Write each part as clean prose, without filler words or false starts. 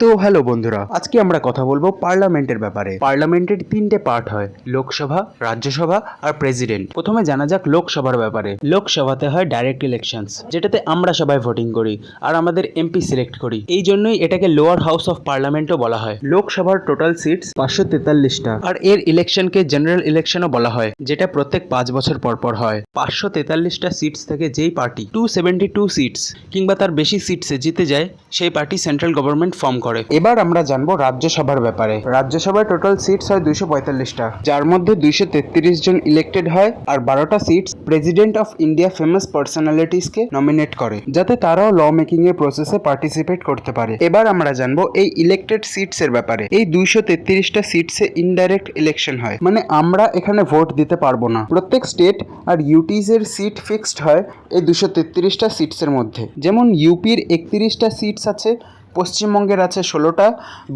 তো হ্যালো বন্ধুরা, আজকে আমরা কথা বলবো পার্লামেন্টের ব্যাপারে। পার্লামেন্টের তিনটে পার্ট হয়, লোকসভা, রাজ্যসভা আর প্রেসিডেন্ট। প্রথমে জানা যাক লোকসভার ব্যাপারে। লোকসভাতে হয় ডাইরেক্ট ইলেকশনস, যেটাতে আমরা সবাই ভোটিং করি আর আমাদের এমপি সিলেক্ট করি। এই জন্যই এটাকে লোয়ার হাউস অফ পার্লামেন্টও বলা হয়। লোকসভার টোটাল সিটস 543টা, আর এর ইলেকশনকে জেনারেল ইলেকশনও বলা হয়, যেটা প্রত্যেক 5 বছর পর পর হয়। 543টা সিটস থেকে যেই পার্টি 272 সিটস কিংবা তার বেশি সিটসে জিতে যায়, সেই পার্টি সেন্ট্রাল গভর্নমেন্ট ফর্ম করে। এবার আমরা জানবো রাজ্যসভার ব্যাপারে। রাজ্যসভায় টোটাল সিটস হয় 245টা, যার মধ্যে 233 জন ইলেক্টেড হয় আর 12টা seats president of India famous পার্সোনালিটিসকে নমিনেট করে, যাতে তারাও ল মেকিং এর প্রসেসে পার্টিসিপেট করতে পারে। এবার আমরা জানবো এই ইলেক্টেড সিটস এর ব্যাপারে। এই 233টা সিটসে ইনডাইরেক্ট ইলেকশন হয়, মানে আমরা এখানে ভোট দিতে পারবো না। প্রত্যেক স্টেট আর ইউটিজ এর সিট ফিক্সড হয় এই 233টা সিটসের মধ্যে। যেমন ইউপির 31টা সিটস আছে, পশ্চিমবঙ্গের আছে 16টা,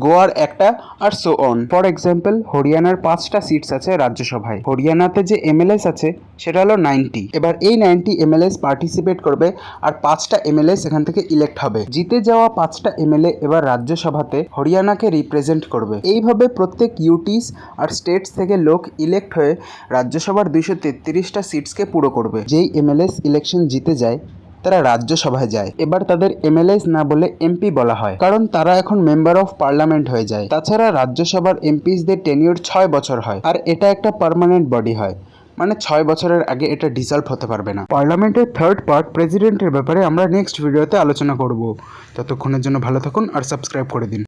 গোয়ার একটা, আর সো অন। ফর এক্সাম্পল, হরিয়ানার 5টা সিটস আছে রাজ্যসভায়। হরিয়ানাতে যে এমএলএস আছে সেটা হলো 90। এবার এই 90 এমএলএস পার্টিসিপেট করবে আর 5টা এমএলএস এখান থেকে ইলেক্ট হবে। জিতে যাওয়া 5টা এমএলএ এবার রাজ্যসভাতে হরিয়ানাকে রিপ্রেজেন্ট করবে। এইভাবে প্রত্যেক ইউটিস আর স্টেটস থেকে লোক ইলেক্ট হয়ে রাজ্যসভার 233টা সিটসকে পুরো করবে। যেই এমএলএস ইলেকশন জিতে যায় তারা রাজ্যসভায় যায়। এবার তাদের এমএলএস না বলে এমপি বলা হয়, কারণ তারা এখন মেম্বার অফ পার্লামেন্ট হয়ে যায়। তাছাড়া রাজ্যসভার এমপিসদের টেনিউর 6 বছর হয়, আর এটা একটা পার্মানেন্ট বডি হয়, মানে 6 বছরের আগে এটা ডিসলভ হতে পারবে না। পার্লামেন্টের থার্ড পার্ট প্রেসিডেন্টের ব্যাপারে আমরা নেক্সট ভিডিওতে আলোচনা করব। ততক্ষণের জন্য ভালো থাকুন আর সাবস্ক্রাইব করে দিন।